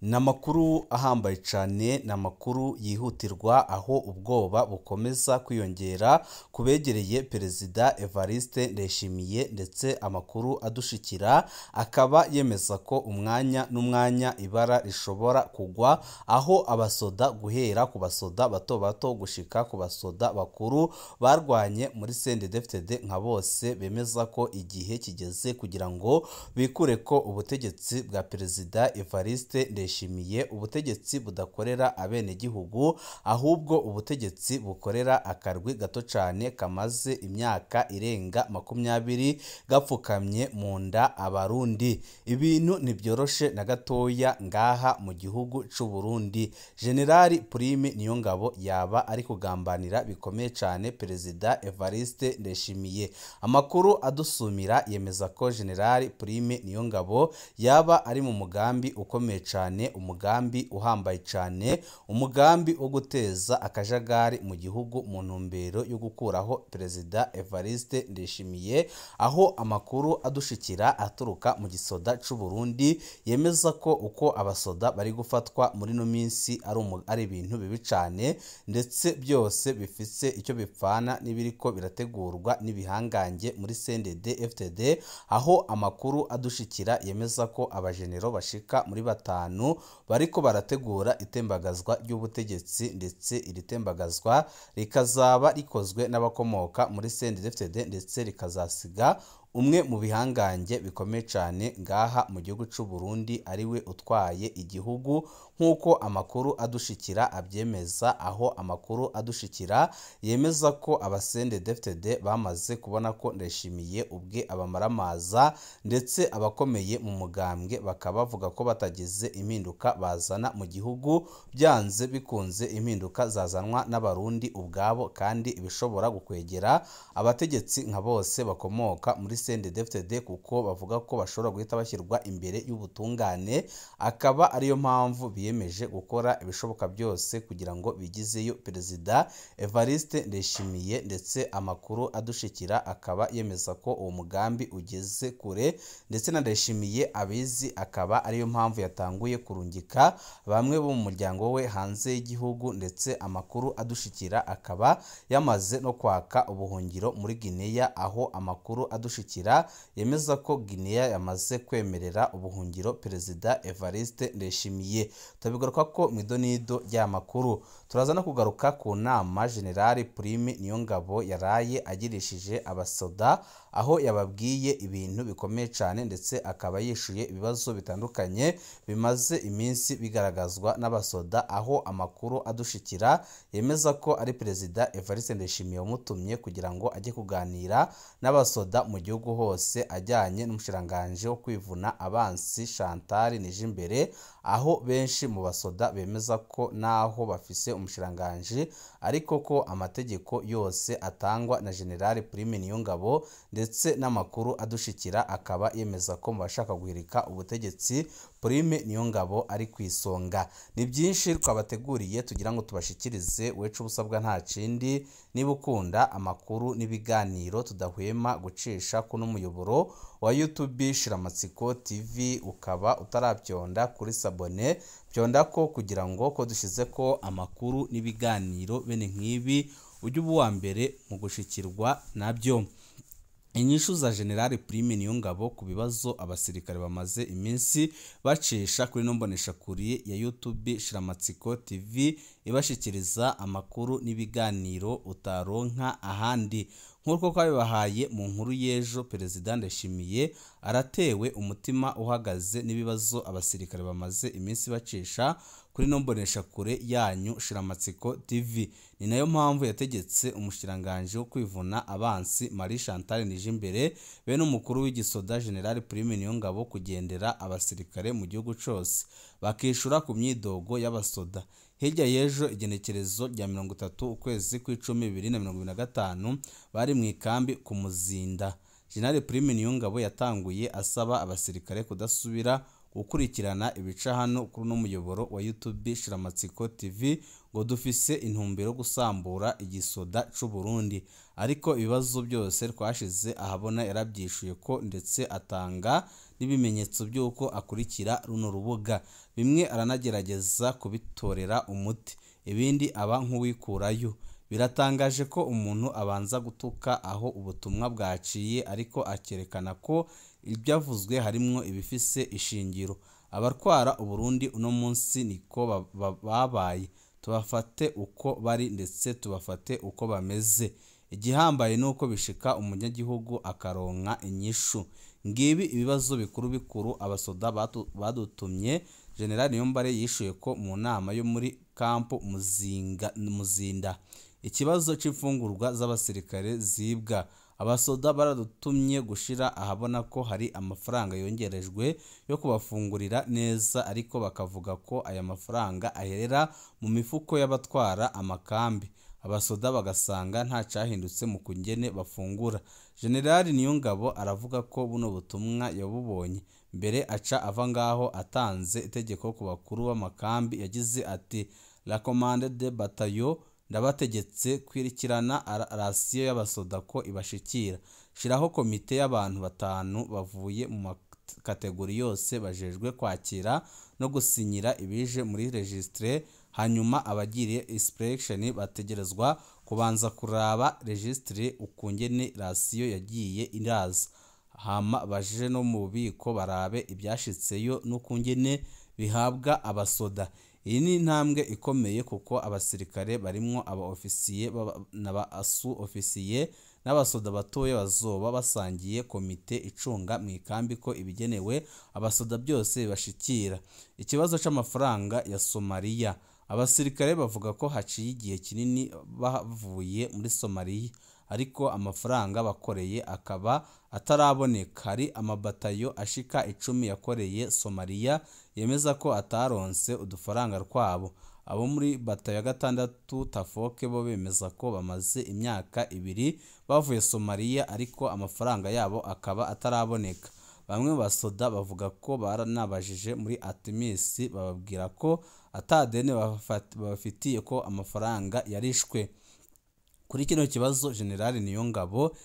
Ni amakuru ahambaye cyane, ni amakuru yihutirwa aho ubwoba bukomeza kwiyongera ku begereye Perezida Evariste Ndayishimiye, ndetse amakuru adushikira akaba yemeza ko umwanya n'umwanya ibara rishobora kugwa, aho abasoda guhera ku basoda bato bato gushika ku basoda bakuru barwanye muri CNDD-FDD nka bose bemeza ko igihe kigeze kugira ngo bikure ko ubutegetsi bwa Perezida Evariste Ndayishimiye, ubutegetsi budakorera abenegihugu ahubwo ubutegetsi bukorera akarwi gato cyane kamaze imyaka irenga 20 gapfukamye mu nda abarundi. Ibintu ntibyoroshe na gatoya ngaha mu gihugu c'u Burundi. Generali Prime Niyongabo yaba ari kugambanira bikomeye cyane Perezida Evariste Ndayishimiye. Amakuru adusumira yemeza ko Generali Prime Niyongabo yaba ari mu mugambi ukomeye cyane, umugambi uhambaye cyane, umugambi wo guteza akajagari mu gihugu mu ntumbero yo gukuraho Perezida Evariste Ndayishimiye, aho amakuru adushikira aturuka mu gisoda c'u Burundi yemeza ko uko abasoda bari gufatwa muri no minsi ari ibintu bibi cyane, ndetse byose bifise icyo bipfana n'ibiriko birategurwa n'ibihangange muri CNDD-FDD, aho amakuru adushikira yemeza ko abajenero bashika muri 5 bariko barategura itembagazwa ry'ubutegetsi, ndetse iri tembagazwa rikazaba rikozwe n'abakomoka muri CNDD-FDD, ndetse rikazasiga umwe mu bihangange bikomeye cyane ngaha mu gihugu c'u Burundi ariwe utwaye igihugu, nk'uko amakuru adushikira abyemeza, aho amakuru adushikira yemeza ko CNDD-FDD bamaze kubona ko Ndayishimiye ubwe abamaramaza, ndetse abakomeye mu mugambwe bakaba bavuga ko batagize impinduka bazana mu gihugu, byanze bikunze impinduka zazanwa n'abarundi ubwabo, kandi ibishobora gukwegera abategetsi nka bose bakomoka muri CNDD-FDD, kuko bavuga ko bashobora guhita bashyirwa imbere y'ubutungane. Akaba ariyo mpamvu biyemeje gukora ibishoboka byose kugira ngo bigizeyo Perezida Evariste Ndayishimiye, ndetse amakuru adushikira akaba yemeza ko uwo mugambi ugeze kure, ndetse na Ndayishimiye abizi, akaba ariyo mpamvu yatanguye kurungika bamwe bo mu muryango we hanze y'igihugu, ndetse amakuru adushikira akaba yamaze no kwaka ubuhungiro muri Guinea, aho amakuru adushikira yemeza ko Guinea yamaze kwemerera ubuhungiro Perezida Evariste Ndayishimiye. Tabigaruka ko mwidonido rya makuru turaza no kugaruka ku nama Generali Prime Niyongabo yaraye agirishije abasoda, aho yababwiye ibintu bikomeye cyane, ndetse akaba yishuye ibibazo bitandukanye bimaze iminsi bigaragazwa n'abasoda, aho amakuru adushikira yemeza ko ari Perezida Evariste Ndayishimiye wamutumye kugira ngo ajye kuganira n'abasoda mu gihugu hose ajyanye n'umushiranganje wo kwivuna abansi Chantal Nijimbere, aho benshi mu basoda bemeza ko naho bafise umushiranganje ariko ko amategeko yose atangwa na General Prime Niyongabo, ndetse n'amakuru adushikira akaba yemeza ko mu bashaka guhirika ubutegetsi Prime Niyongabo ari kwisonga. Ni byinshi twabateguriye tugira ngo tubashikirize, wecu busabwa nta kindi, niba ukunda amakuru n'ibiganiro tudahwema gucisha kuno muyoboro wa YouTube Shiramatsiko TV, ukaba utarabyonda kuri sabone byonda ko kugira ngo ko dushize ko amakuru n'ibiganiro bene nk'ibi ujye uba mbere mu gushikirwa nabyo. Inyishu za General Prime Niyongabo ku bibazo abasirikare bamaze iminsi bacisha kuri nombonesha kuri ya YouTube Shiramatsiko TV ibashikiriza amakuru n'ibiganiro utaronka ahandi. Nk'uko kwabibahaye mu nkuru y'ejo, Perezida Ndayishimiye aratewe umutima uhagaze n'ibibazo abasirikare bamaze iminsi bacisha kuri nombonesha kure yanyu Shiramatsiko TV. Ni nayo mpamvu yategetse umushiranganje wo kwivuna abansi Marie Chantal Nijimbere bene umukuru w'igisoda General Prime Niyongabo kugendera abasirikare mu gihugu cyose bakishura ku myidogo y'abasoda. Hirya y'ejo igenekerezo rya 30 ukwezi kw'icumi 2025 bari mu ikambi ku Muzinda, General Prime Niyongabo yatanguye asaba abasirikare kudasubira ukurikirana ibica hano kuri uno muyoboro wa YouTube Shiramatsiko TV ngo dufise intumbero gusambura igisoda c'u Burundi, ariko ibibazo byose twashize ahabona yarabyishuye ko ndetse atanga n'ibimenyetso by'uko akurikira runo rubuga, bimwe aranagerageza kubitorera umuti, ibindi aba nk'uwikurayo. Biratangaje ko umuntu abanza gutuka aho ubutumwa bwaciye ariko akerekana ko ibyavuzwe harimwo ibifise ishingiro. Abatwara Uburundi uno munsi niko babaye, tubafate uko bari ndetse tubafate uko bameze. Igihambaye nuko bishika umunyagihugu akaronka inyishu. Ngibi ibibazo bikuru bikuru abasoda badutumye. General Niyombare yishuye ko mu nama yo muri kampo Muzinda ikibazo c'imfungurwa z'abasirikare zibwa. Abasoda baradutumye gushira ahabona ko hari amafaranga yongerejwe yo kubafungurira neza, ariko bakavuga ko aya mafaranga aherera mu mifuko y'abatwara amakambi. Abasoda bagasanga nta cahindutse mu kungene bafungura. General Niyongabo aravuga ko buno butumwa yabubonye mbere aca ava ngaho atanze itegeko ku bakuru b'amakambi. Yagize ati la commande de bataillon ndabategetse kwirikirana rasiyo y'abasoda ko ibashikira. Shiraho komite y'abantu 5 bavuye mu kategori yose bajejwe kwakira no gusinyira ibije muri registre, hanyuma abagiriye inspection bategerezwa kubanza kuraba registre ukungene rasiyo yagiye iraza, hama baje no mu bubiko barabe ibyashitseyo n'ukungene bihabwa abasoda. Iyi ni intambwe ikomeye kuko abasirikare barimwo aba ofisiye n'aba asu ofisiye n'abasoda batoye bazoba basangiye komite icunga mu ikambi ko ibigenewe abasoda byose bibashikira. Ikibazo c'amafaranga ya Somalia, abasirikare bavuga ko haciye igihe kinini bavuye muri Somalia ariko amafaranga bakoreye akaba ataraboneka. Hari amabatayo ashika 10 yakoreye Somalia yemeza ko ataronse udufaranga twabo. Abo muri batayo 6 Tafoke bo bemeza ko bamaze imyaka 2 bavuye Somalia ariko amafaranga yabo akaba ataraboneka. Bamwe basoda bavuga ko baranabajije muri Artemis bababwira ko atadene bafitiye ko amafaranga yarishwe. Kuri kino kibazo General Niyongabo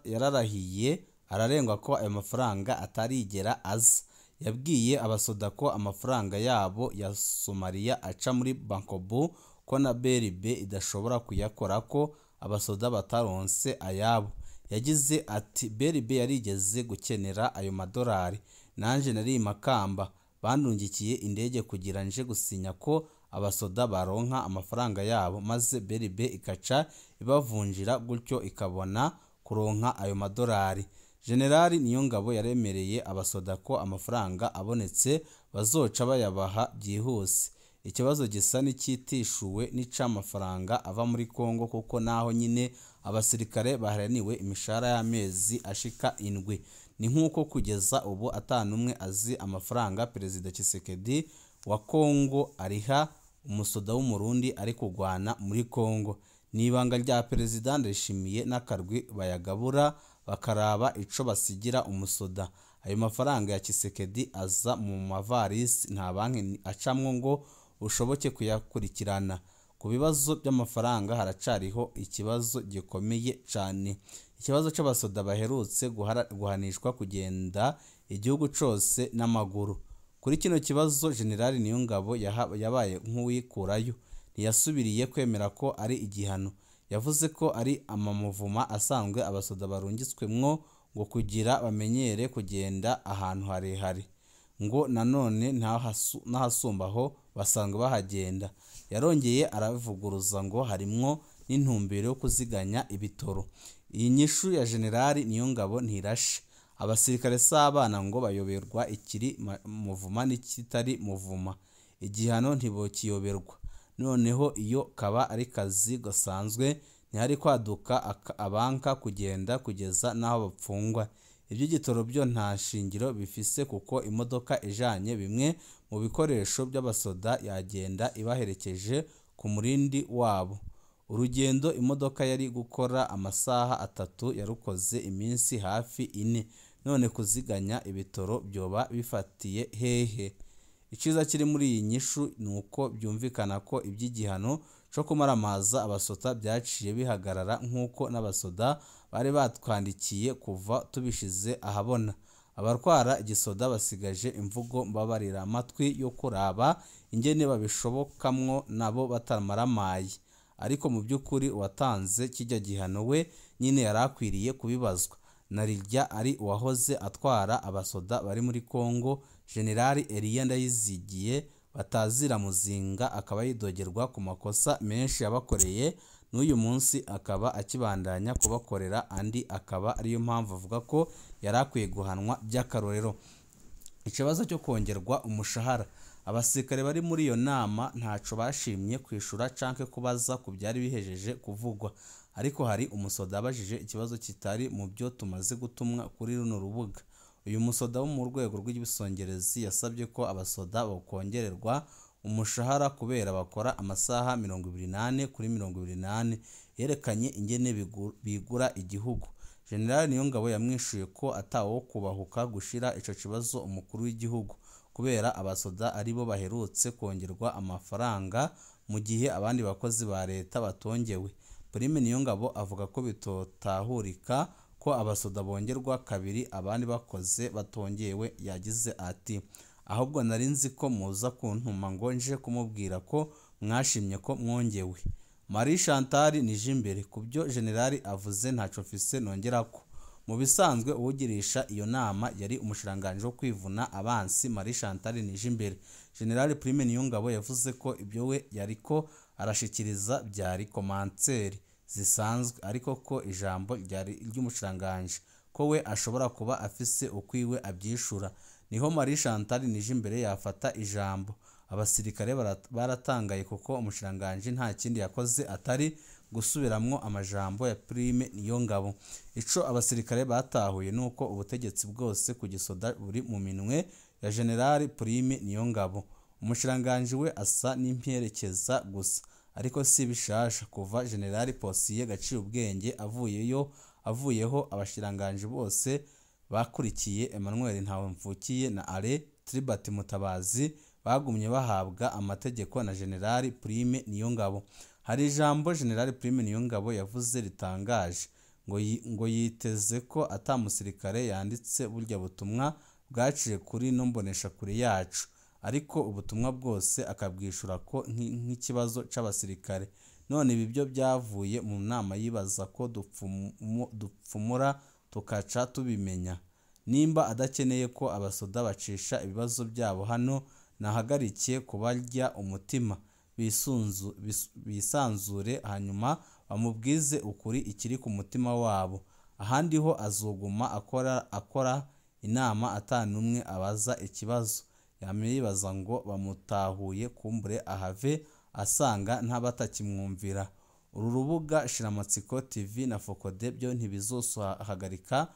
yararahiye ararengwa ko ayo mafaranga atarigera aza. Yabwiye abasoda ko amafaranga yabo ya Somalia aca muri Bankobu ko na BRB idashobora kuyakora ko abasoda bataronse ayabo. Yagize ati BRB yarigeze gukenera ayo madolari, nanje nari Makamba bandungikiye indege kugira nje gusinya ko abasoda baronka amafaranga yabo, maze BRB ikaca ibavunjira gutyo ikabona kuronka ayo madolari. General Niyongabo yaremereye abasoda ko amafaranga abonetse bazoca bayabaha byihuse. Ikibazo gisa n'ikitishuwe n'icamafaranga ava muri Kongo kuko naho nyine abasirikare baharaniwe imishara y'amezi ashika 7. Ni nkuko kugeza ubu atanumwe azi amafaranga Perezida Tshisekedi wa Kongo ariha umusoda w'umurundi ari kugwana muri Kongo. Nibanga rya Perezida Ndayishimiye n'akarwi bayagabura bakaraba ico basigira umusoda. Ayo mafaranga ya Tshisekedi aza mu mavarisi, nta banki acamwo ngo ushoboke kuyakurikirana. Ku bibazo by'amafaranga haracariho ikibazo gikomeye cyane. Ikibazo c'abasoda baherutse guhanishwa kugenda igihugu cose n'amaguru. Kuri kino kibazo General Niyongabo yabaye nk'uwikurayo, ntiyasubiriye kwemera ko ari igihano. Yavuze ko ari amamuvuma asanzwe abasoda barungitswemwo ngo kugira bamenyere kugenda ahantu harehare, ngo nanone n'ahasumbaho basanzwe bahagenda. Yarongeye aravuguruza ngo harimwo n'intumbero yo kuziganya ibitoro. Iyi nyishu ya General Niyongabo ntirashe. Abasirikare s'abana ngo bayoberwa ikiri muvuma n'ikitari muvuma. Igihano ntibokiyoberwa. Noneho iyo kaba ari kazi gasanzwe ntihari kwaduka abanka kugenda kugeza naho bapfungwa. Ibyo gitoro byo nta shingiro bifise kuko imodoka ijanye bimwe mu bikoresho by'abasoda yagenda ibaherekeje ku murindi wabo. Urugendo imodoka yari gukora amasaha 3 yarukoze iminsi hafi 4. none kuziganya ibitoro byoba bifatiye hehe? Iciza kiri muri iyi nyishu ni uko byumvikana ko iby'igihano cyo kumaramaza abasoda byaciye bihagarara nk'uko n'abasoda bari batwandikiye kuva tubishize ahabona. Abarwara igisoda basigaje imvugo mbabarira amatwi yo kuraba ingene babishobokamwo nabo batamaramaye, ariko mu by'ukuri uwatanze kijya gihano we nyine yarakwiriye kubibazwa. Narirya ari uwahoze atwara abasoda bari muri Kongo, General Elia Ndayizigiye batazira muzinga, akaba yidogerwa ku makosa menshi yabakoreye, n'uyu munsi akaba akibandanya kubakorera andi, akaba ariyo mpamvu avuga ko yarakwiye guhanwa by'akarorero. Ikibazo cyo kongerwa umushahara, abasirikare bari muri iyo nama ntaco bashimye kwishura canke kubaza ku byari bihejeje kuvugwa, ariko hari umusoda abajije ikibazo kitari mu byo tumaze gutumwa kuri runo rubuga. Uyu musoda wo mu rwego rw'ibisongerezi yasabye ko abasoda bokongererwa umushahara kubera bakora amasaha 28 kuri 28, yerekanye ingene bigura igihugu. General Niyongabo yamwishuye ko atawo kubahuka gushira ico kibazo umukuru w'igihugu, kubera abasoda aribo baherutse kongerwa amafaranga mu gihe abandi bakozi ba leta batongewe. Prime Niyongabo avuga ko bitotahurika ko abasoda bongerwa kabiri abandi bakoze batongewe. Yagize ati ahubwo nari nzi ko muza kuntuma ngo nje kumubwira ko mwashimye ko mwongewe. Marie Chantal Nijimbere kubyo General avuze ntaco mfise nongerako. Mu bisanzwe uwugirisha iyo nama yari umushiranganje wo kwivuna abansi Marie Chantal Nijimbere. General Prime Niyongabo yavuze ko ibyo we yariko arashikiriza byari komanseri zisanzwe, ariko ko ijambo ryari ry'umushiranganje ko we ashobora kuba afise ukwiwe abyishura. Niho Marie Chantal Nijimbere yafata ijambo. Abasirikare baratangaye kuko umushiranganje nta kindi yakoze atari gusubiramwo amajambo ya Prime Niyongabo. Ico abasirikare batahuye nuko ubutegetsi bwose ku gisoda buri mu minwe ya General Prime Niyongabo. Umushiranganje we asa n'imperekeza gusa, ariko si bishasha kuva General Posiye Gaciye ubwenge avuyeho abashiranganje bose bakurikiye Emmanuel Ntawamvukiye na Ale Tribert Mutabazi bagumye bahabwa amategeko na General Prime Niyongabo. Hari ijambo General Prime Niyongabo yavuze ritangaje ngo yiteze ko atamusirikare yanditse burya butumwa bwaciye kuri nombonesha kure yacu, ariko ubutumwa bwose akabwishura ko nk'ikibazo c'abasirikare. None ibi byo byavuye mu nama yibaza ko dupfumura tukaca tubimenya. Nimba adakeneye ko abasoda bacisha ibibazo byabo hano, nahagarikiye kubarya umutima bisanzure hanyuma bamubwize ukuri ikiri ku mutima wabo. Ahandi ho azoguma akora inama atanumwe abaza ikibazo. Yamibaza ngo bamutahuye kumbure ahave asanga ntabatakimwumvira. Uru rubuga Shiramatsiko TV na Fokode byo ntibizohagarika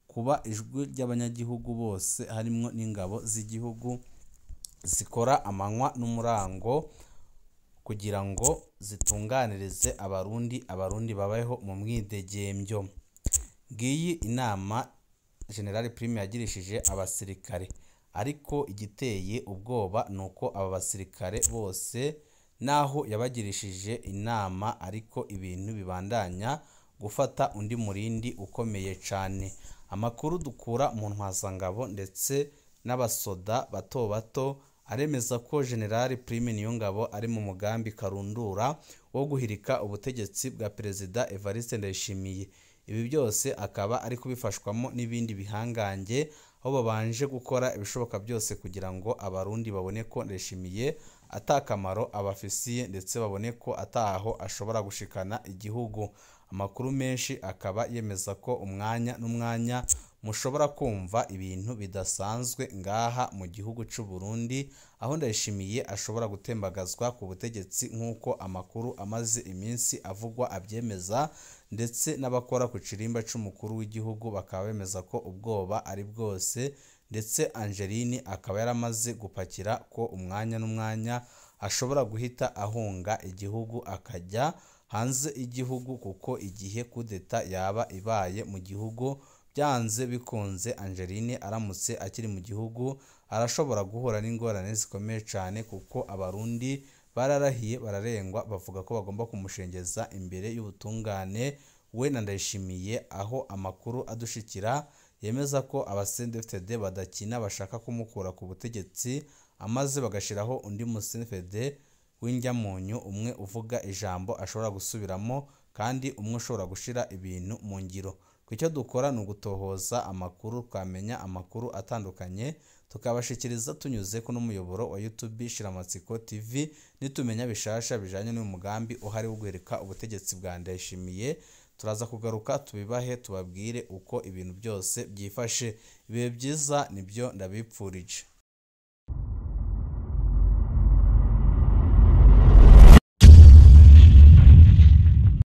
kuba ijwi ry'abanyagihugu bose, harimo n'ingabo z'igihugu zikora amanywa n'umurango kugira ngo zitunganirize abarundi babayeho mu mwidegembyo. Ngiyi inama General Prime yagirishije abasirikare, ariko igiteye ubwoba nuko aba basirikare bose naho yabagirishije inama, ariko ibintu bibandanya gufata undi murindi ukomeye cyane. Amakuru dukura mu ntwazangabo ndetse n'abasoda bato aremeza ko General Prime Niyongabo ari mu mugambi karundura wo guhirika ubutegetsi bwa Perezida Evariste Ndayishimiye. Ibi byose akaba ari kubifashwamo n'ibindi bihangange, aho babanje gukora ibishoboka byose kugira ngo abarundi babone ko Ndayishimiye atakamaro abafisiye, ndetse babone ko ataho ashobora gushikana igihugu. Amakuru menshi akaba yemeza ko umwanya n'umwanya mushobora kumva ibintu bidasanzwe ngaha mu gihugu cy'u Burundi, aho Ndayishimiye ashobora gutembagazwa ku butegetsi nk'uko amakuru amaze iminsi avugwa abyemeza, ndetse n'abakora ku kirimba cy'umukuru w'igihugu bakaba bemeza ko ubwoba ari bwose, ndetse Angeline akaba yaramaze gupakira ko umwanya n'umwanya ashobora guhita ahunga igihugu akajya hanze igihugu, kuko igihe kudeta yaba ibaye mu gihugu byanze bikunze Angeline aramutse akiri mu gihugu arashobora guhura n'ingorane zikomeye cyane, kuko abarundi bararahiye bararengwa bavuga ko bagomba kumushengeza imbere y'ubutungane we na Ndayishimiye, aho amakuru adushikira yemeza ko abasendefd badakina bashaka kumukura ku butegetsi, amaze bagashiraho undi musendefd w'injyamunyu, umwe uvuga ijambo ashobora gusubiramo kandi umwe ushobora gushira ibintu mu ngiro. Icyo dukora ni ugutohoza amakuru, twamenya amakuru atandukanye tukabashikiriza tunyuze kuno muyoboro wa YouTube Shiramatsiko TV, nitumenya bishasha bijanye n'umugambi uhari wo guhereka ubutegetsi bwa Ndayishimiye turaza kugaruka tubibahe, tubabwire uko ibintu byose byifashe. Ibihe byiza nibyo ndabipfurije.